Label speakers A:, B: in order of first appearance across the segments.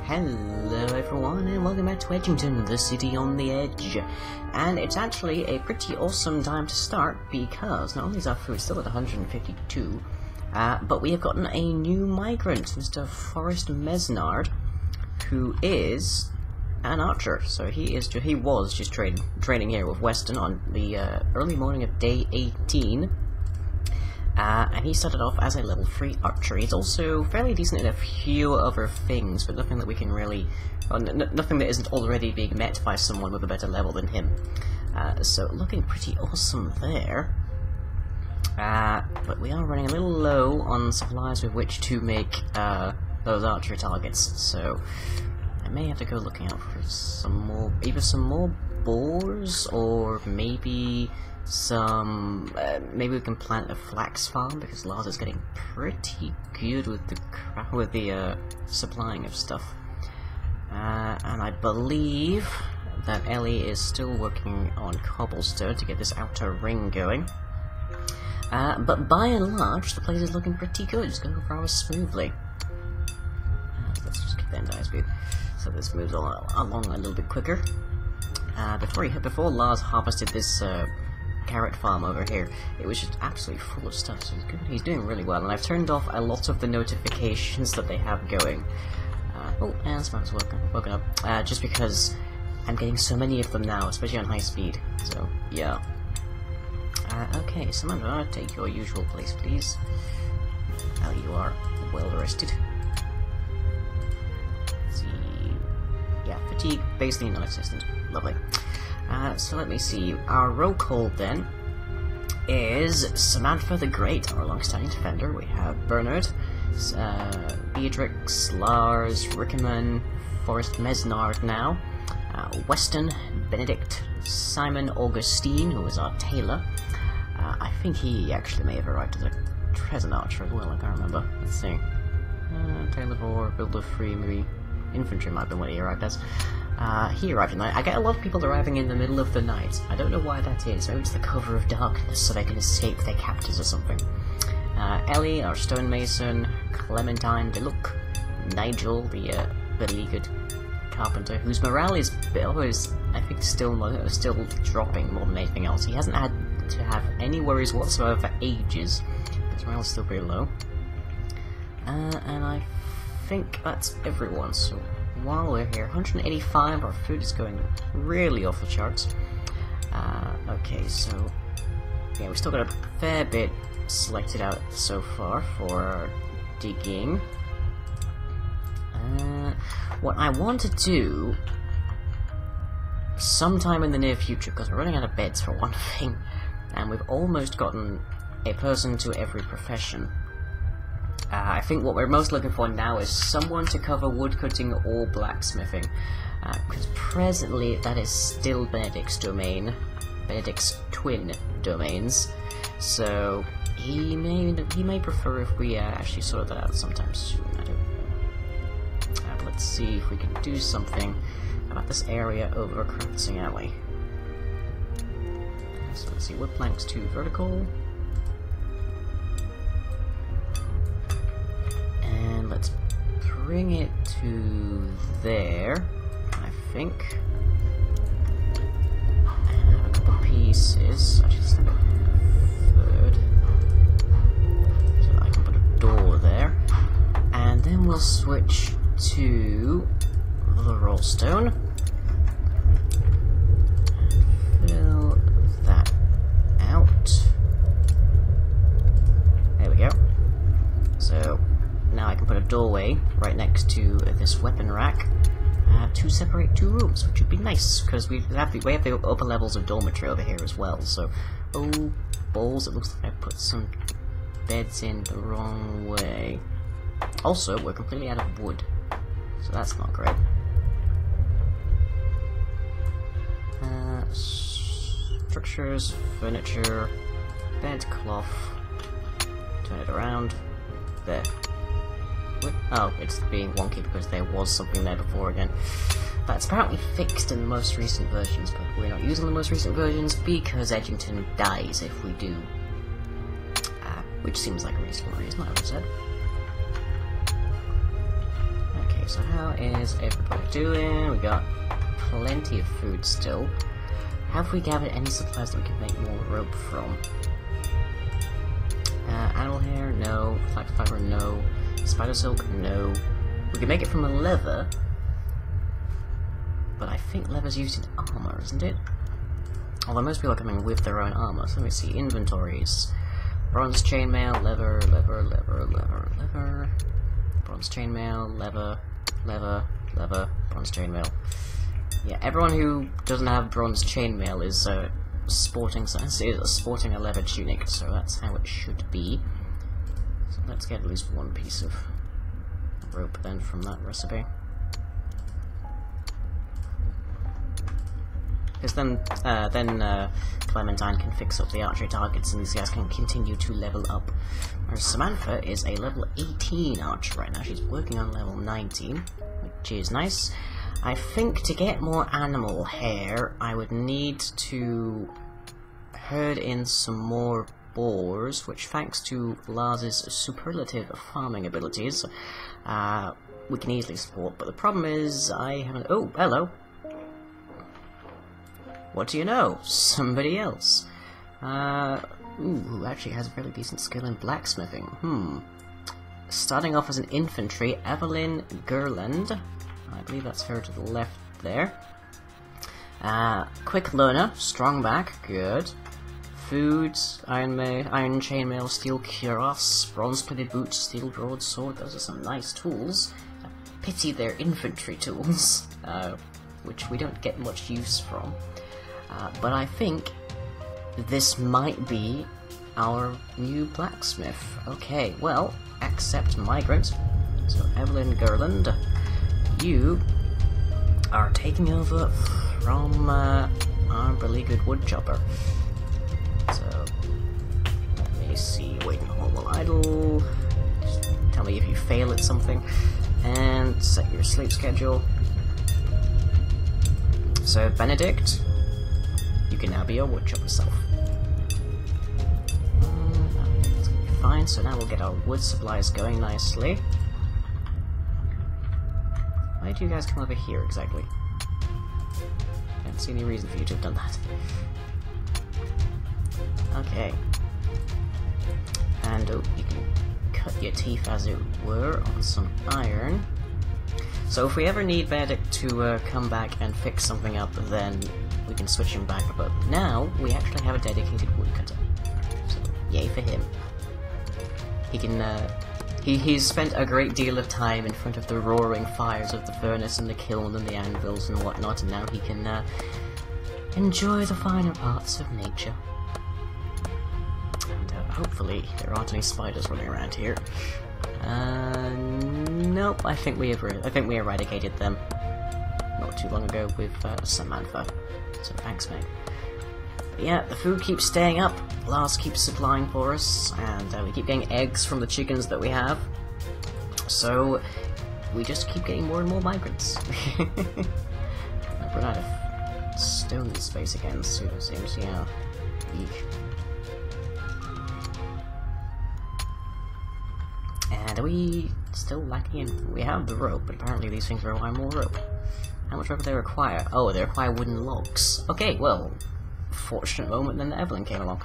A: Hello everyone and welcome back to Edgington, the city on the edge. And it's actually a pretty awesome time to start because not only is our food still at 152, but we have gotten a new migrant, Mr. Forrest Mesnard, who is an archer. So he was just training here with Weston on the early morning of day 18. And he started off as a level 3 archer. He's also fairly decent in a few other things, but nothing that we can really... Well, nothing that isn't already being met by someone with a better level than him. So looking pretty awesome there. But we are running a little low on supplies with which to make those archer targets, so I may have to go looking out for some more... either some more boars, or maybe... maybe we can plant a flax farm, because Lars is getting pretty good with the supplying of stuff. And I believe that Ellie is still working on cobblestone to get this outer ring going. But by and large, the place is looking pretty good. It's going rather smoothly. Let's just get the entire speed, so this moves along a little bit quicker. Before Lars harvested this carrot farm over here, it was just absolutely full of stuff, so he's doing really well, and I've turned off a lot of the notifications that they have going. Oh, and Samantha's woken up, just because I'm getting so many of them now, especially on high speed, so yeah. Okay, Samantha, take your usual place, please. Now you are well rested. Let's see... yeah, fatigue, basically non-existent. Lovely. So let me see, our roll call then is Samantha the Great, our long-standing defender. We have Bernard, Beatrix, Lars, Rickerman, Forrest Mesnard now, Weston, Benedict, Simon Augustine, who is our tailor. I think he actually may have arrived as a present archer as well, I can't remember. Let's see. Tailor 4, Builder 3, maybe Infantry might have been what he arrived as. He arrived at night. I get a lot of people arriving in the middle of the night. I don't know why that is. Maybe it's the cover of darkness so they can escape their captors or something. Ellie, our stonemason, Clementine, Deluc, Nigel, the beleaguered carpenter, whose morale is always, I think, still dropping more than anything else. He hasn't had to have any worries whatsoever for ages. His morale is still pretty low. And I think that's everyone, so while we're here, 185, our food is going really off the charts. Okay, so yeah, we've still got a fair bit selected out so far for digging. What I want to do sometime in the near future, because we're running out of beds for one thing, and we've almost gotten a person to every profession. I think what we're most looking for now is someone to cover woodcutting or blacksmithing, because presently that is still Benedict's domain, Benedict's twin domains, so he may prefer if we actually sort that out sometime soon. I don't know. Let's see if we can do something about this area over Craftsing Alley. So let's see, wood planks 2 vertical. Let's bring it to there, I think. And have a couple pieces. Actually, let's have a third. So I can put a door there. And then we'll switch to the rollstone. And fill that out. There we go. So now I can put a doorway right next to this weapon rack to separate 2 rooms, which would be nice, because we have the upper levels of dormitory over here as well, so... oh, balls, it looks like I put some beds in the wrong way. Also, we're completely out of wood, so that's not great. Structures, furniture, bed, cloth, turn it around, there. Oh, it's being wonky because there was something there before again. That's apparently fixed in the most recent versions, but we're not using the most recent versions because Edgington dies if we do. Which seems like a reasonable reason, I would have said. Okay, Okay, so how is everybody doing? We got plenty of food still. Have we gathered any supplies that we can make more rope from? Animal hair? No. Flax fiber? No. Spider silk? No. We can make it from a leather, but I think leather's used in armor, isn't it? Although most people are coming with their own armor. So let me see. Inventories. Bronze chainmail, leather, leather, leather, leather, leather. Bronze chainmail, leather, leather, leather, bronze chainmail. Yeah, everyone who doesn't have bronze chainmail is sporting a leather tunic, so that's how it should be. So let's get at least one piece of rope then from that recipe. Because then Clementine can fix up the archery targets and these guys can continue to level up. Whereas Samantha is a level 18 archer right now. She's working on level 19, which is nice. I think to get more animal hair, I would need to herd in some more boars, which thanks to Lars's superlative farming abilities, we can easily support. But the problem is, I haven't... Oh, hello! What do you know? Somebody else. Who actually has a fairly decent skill in blacksmithing. Starting off as an infantry, Evelyn Gerland. I believe that's her to the left there. Quick learner, strong back, good. Foods, iron chainmail, steel cuirass, bronze-plated boots, steel broadsword. Those are some nice tools. Pity they're infantry tools, which we don't get much use from. But I think this might be our new blacksmith. Okay, well, accept migrant. So Evelyn Gerland, you are taking over from our beleaguered woodchopper. So let me see. Wait and hold while idle. Just tell me if you fail at something, and set your sleep schedule. So Benedict, you can now be your woodchopper self. That's gonna be fine. So now we'll get our wood supplies going nicely. Why did you guys come over here exactly? I don't see any reason for you to have done that. Okay. And oh, you can cut your teeth, as it were, on some iron. So if we ever need Benedict to come back and fix something up, then we can switch him back. But now we actually have a dedicated woodcutter. So yay for him. He can. He's spent a great deal of time in front of the roaring fires of the furnace and the kiln and the anvils and whatnot, and now he can enjoy the finer parts of nature. And hopefully there aren't any spiders running around here. Nope. I think we eradicated them not too long ago with Samantha. So thanks, mate. But yeah, the food keeps staying up. Lars keeps supplying for us, and we keep getting eggs from the chickens that we have. So we just keep getting more and more migrants. I've run out of stone space again, so it seems, yeah. Eek. And are we still lacking in... We have the rope, but apparently these things require more rope. How much rope do they require? Oh, they require wooden logs. Okay, well, fortunate moment then that Evelyn came along.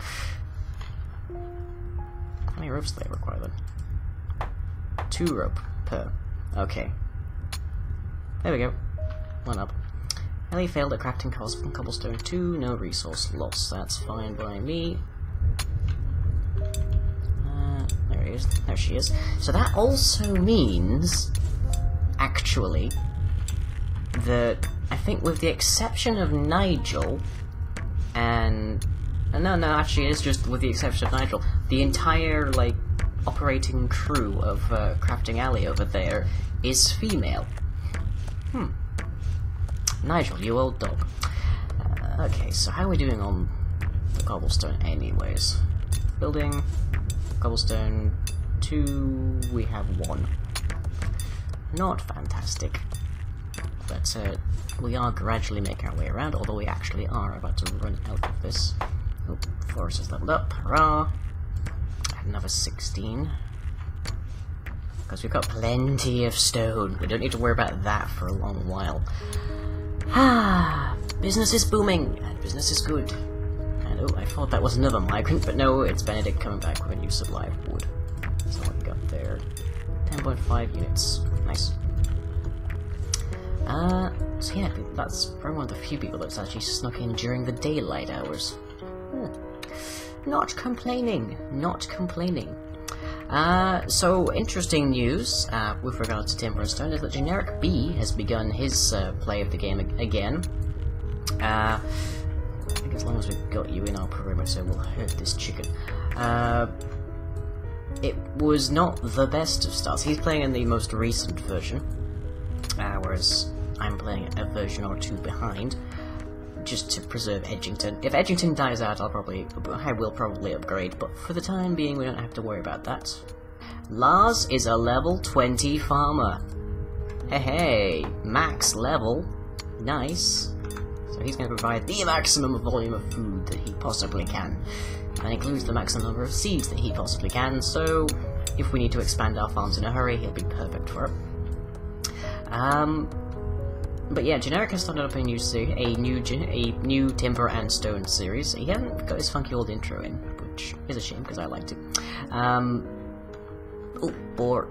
A: How many ropes do they require then? 2 rope per. Okay. There we go. 1 up. Ellie failed at crafting cobblestone 2, no resource loss. That's fine by me. There he is. There she is. So that also means, actually, that I think with the exception of Nigel, and no, actually it's just with the exception of Nigel, the entire, like, operating crew of Crafting Alley over there is female. Nigel, you old dog. Okay, so how are we doing on the cobblestone anyways? Building, cobblestone 2, we have 1. Not fantastic. But we are gradually making our way around, although we actually are about to run out of this. Oh, Forest has leveled up, hurrah! Another 16. because we've got plenty of stone. We don't need to worry about that for a long while. Ah, business is booming, and business is good. And oh, I thought that was another migrant, but no, it's Benedict coming back with a new supply of wood. So what we got there? 10.5 units. Nice. So yeah, that's probably one of the few people that's actually snuck in during the daylight hours. Not complaining, not complaining. So interesting news with regards to Timber and Stone is that GenerikB has begun his play of the game again. I think as long as we've got you in our perimeter, we'll hurt this chicken. It was not the best of starts. He's playing in the most recent version, whereas I'm playing a version or two behind, just to preserve Edgington. If Edgington dies out, I will probably upgrade, but for the time being, we don't have to worry about that. Lars is a level 20 farmer. Hey, max level. Nice. So he's going to provide the maximum volume of food that he possibly can. That includes the maximum number of seeds that he possibly can, so if we need to expand our farms in a hurry, he'll be perfect for it. But yeah, Generik has started up a new Timber and Stone series. He hasn't got his funky old intro in, which is a shame because I liked it. Oh, boar,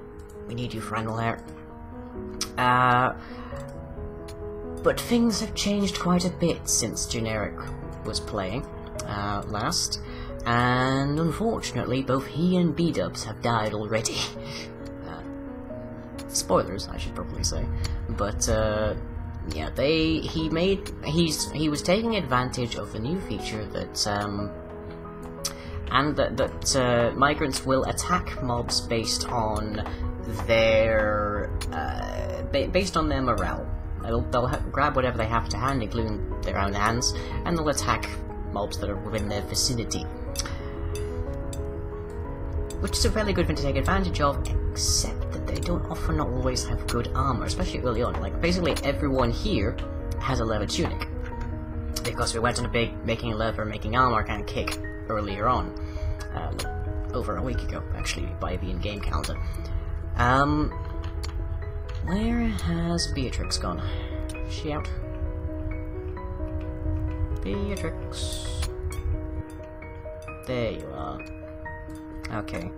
A: we need you for animal hair. But things have changed quite a bit since Generik was playing last, and unfortunately, both he and B-dubs have died already. Spoilers, I should probably say, but yeah, he was taking advantage of the new feature that migrants will attack mobs based on their morale. They'll grab whatever they have to hand, including their own hands, and they'll attack mobs that are within their vicinity. Which is a fairly good thing to take advantage of, except that they don't often not always have good armor, especially early on. Like, basically everyone here has a leather tunic, because we went on a big making leather, making armor kind of kick earlier on, over a week ago, actually, by the in-game calendar. Where has Beatrix gone? Is she out? Beatrix. There you are. Okay.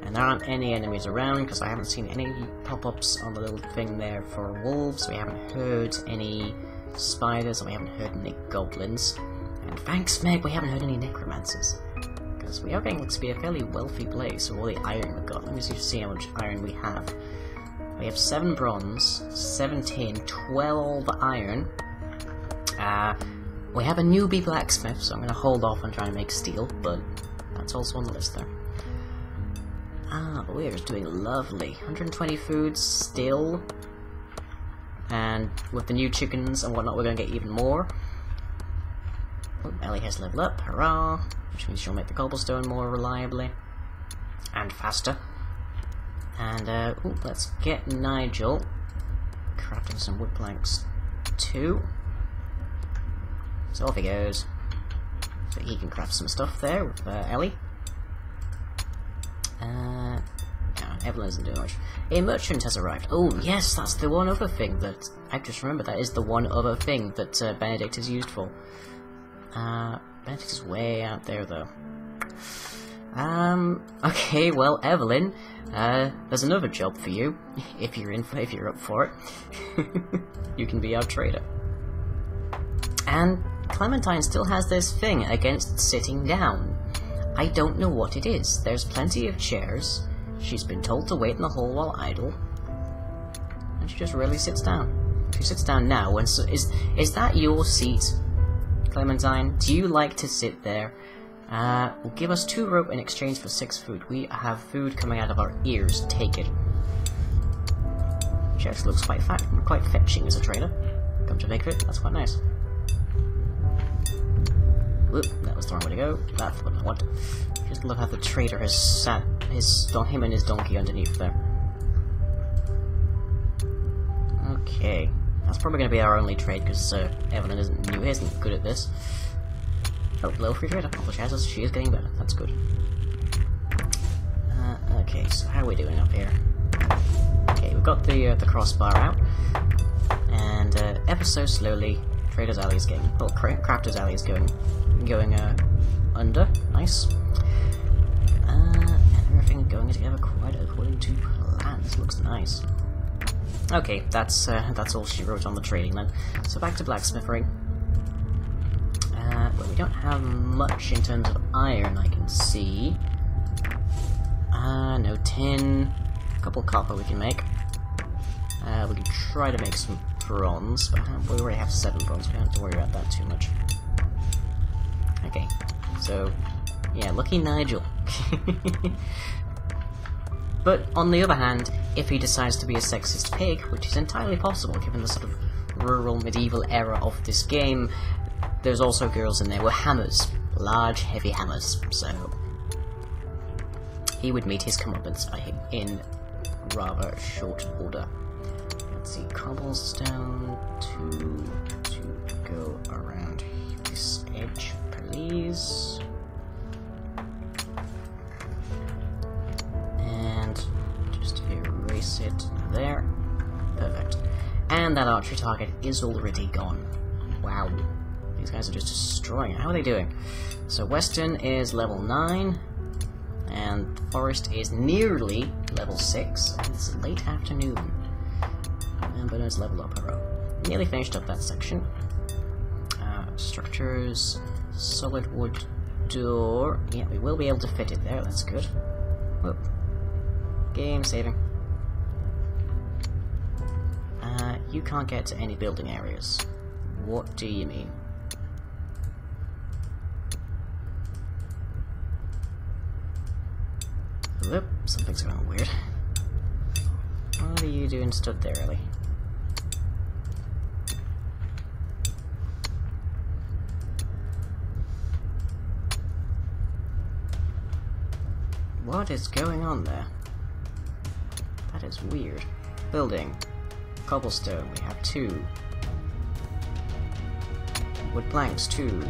A: And there aren't any enemies around, because I haven't seen any pop-ups on the little thing there for wolves, we haven't heard any spiders, and we haven't heard any goblins. And thanks, Meg, we haven't heard any necromancers. Because we are getting to be a fairly wealthy place with all the iron we've got. Let me see how much iron we have. We have 7 bronze, 7 tin, 12 iron. We have a newbie blacksmith, so I'm going to hold off on trying to make steel, but that's also on the list there. But we're just doing lovely. 120 food still. And with the new chickens and whatnot, we're going to get even more. Oh, Ellie has leveled up, hurrah! Which means she'll make the cobblestone more reliably. And faster. And, let's get Nigel crafting some wood planks too. So off he goes. So he can craft some stuff there with Ellie. Evelyn isn't doing much. A merchant has arrived. Oh yes, that's the one other thing that... I just remembered that is the one other thing that Benedict is used for. Benedict is way out there though. Okay, well, Evelyn, there's another job for you, if you're up for it. You can be our trader. And Clementine still has this thing against sitting down. I don't know what it is. There's plenty of chairs. She's been told to wait in the hall while idle. And she just rarely sits down. She sits down now, and so is that your seat, Clementine? Do you like to sit there? Will give us 2 rope in exchange for 6 food. We have food coming out of our ears. Take it. She actually looks quite fetching as a trader. Come to think of it, that's quite nice. Whoop, that was the wrong way to go. That's what I want. Just love how the trader has sat him and his donkey underneath there. Okay, that's probably going to be our only trade because Evelyn isn't good at this. Oh, low free trader. Well, she is getting better. That's good. Okay, so how are we doing up here? got the crossbar out, and ever so slowly, Trader's Alley is getting, well, Crafter's Alley is going under. Nice. And everything going together quite according to plans. Looks nice. Okay, that's all she wrote on the trading then. So back to blacksmithing. Well, we don't have much in terms of iron, I can see. No tin. A couple copper we can make. We can try to make some bronze, but we already have 7 bronze, we don't have to worry about that too much. Okay, so, yeah, lucky Nigel. But, on the other hand, if he decides to be a sexist pig, which is entirely possible given the sort of rural medieval era of this game, there's also girls in there with hammers. Large, heavy hammers, so he would meet his comeuppance in rather short order. Let's see, cobblestone to go around this edge, please. And just erase it there. Perfect. And that archery target is already gone. Wow. These guys are just destroying it. How are they doing? So Western is level 9. And Forest is nearly level 6. It's late afternoon. And Bono's level up her own. Nearly finished up that section. Structures, solid wood door. Yeah, we will be able to fit it there, that's good. Whoop. Game saving. You can't get to any building areas. What do you mean? Whoop, something's going on weird. What are you doing stood there, Ellie? What is going on there? That is weird. Building. Cobblestone, we have 2. Wood planks, 2.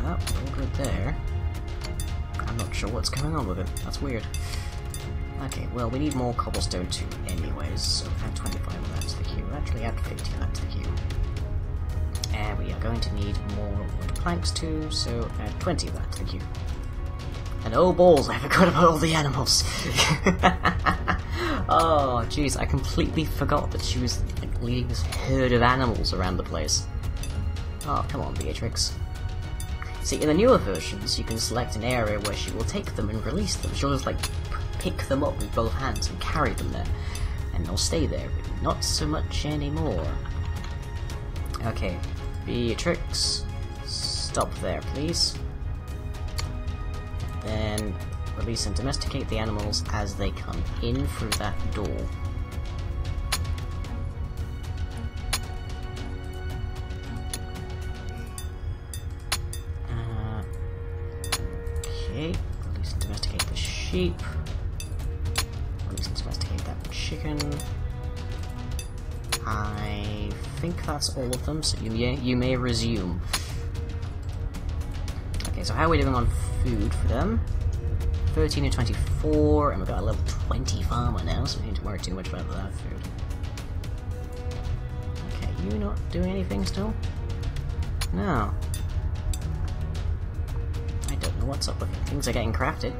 A: Yeah, all good there. I'm not sure what's going on with it. That's weird. Okay, well, we need more cobblestone too anyways, so add 25 of that to the queue. Actually, add 50 of that to the queue. And we are going to need more wood planks too, so add 20 of that to the queue. And oh balls, I forgot about all the animals! Oh, jeez, I completely forgot that she was like, leading this herd of animals around the place. Oh, come on, Beatrix. See, in the newer versions, you can select an area where she will take them and release them. She'll just, like, pick them up with both hands and carry them there. And they'll stay there, but not so much anymore. Okay, Beatrix, stop there, please. Then release and domesticate the animals as they come in through that door. Okay, release and domesticate the sheep. Release and domesticate that chicken. I think that's all of them, so you may resume. Okay, so how are we doing on food for them? 13 and 24, and we've got a level 20 farmer now, so we don't need to worry too much about that food. Okay, you not doing anything still? No. I don't know what's up with it. Things are getting crafted.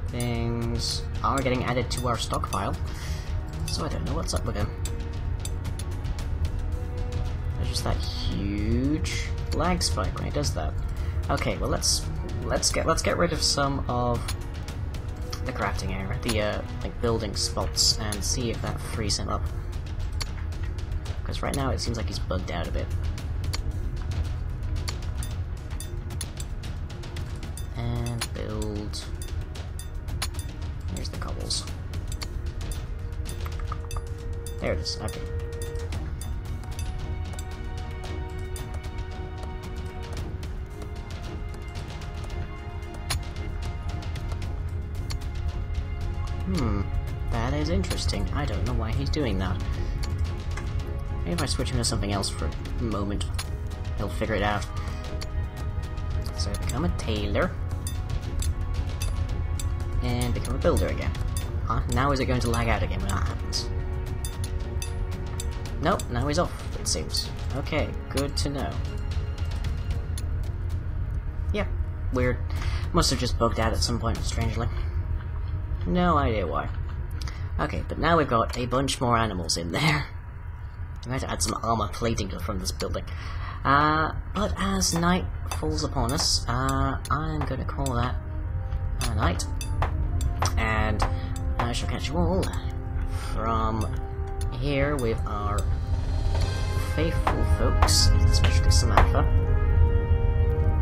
A: Things are getting added to our stockpile, so I don't know what's up with him. There's just that huge lag spike when it does that. Okay, well let's get rid of some of the crafting area, the like building spots, and see if that frees him up. Because right now it seems like he's bugged out a bit. And build. Here's the cobbles. There it is. Okay. That is interesting. I don't know why he's doing that. Maybe if I switch him to something else for a moment, he'll figure it out. So become a tailor. And become a builder again. Now is it going to lag out again when that happens? Nope, now he's off, it seems. Okay, good to know. Yep, weird. Must have just bugged out at some point, strangely. No idea why. Okay, but now we've got a bunch more animals in there. I'm going to add some armor plating to the front of this building. But as night falls upon us, I'm going to call that a night. And I shall catch you all from here with our faithful folks, especially Samantha.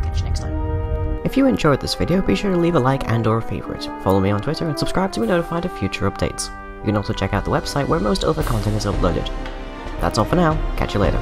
A: Catch you next time. If you enjoyed this video, be sure to leave a like and or a favourite. Follow me on Twitter and subscribe to be notified of future updates. You can also check out the website where most other content is uploaded. That's all for now, catch you later.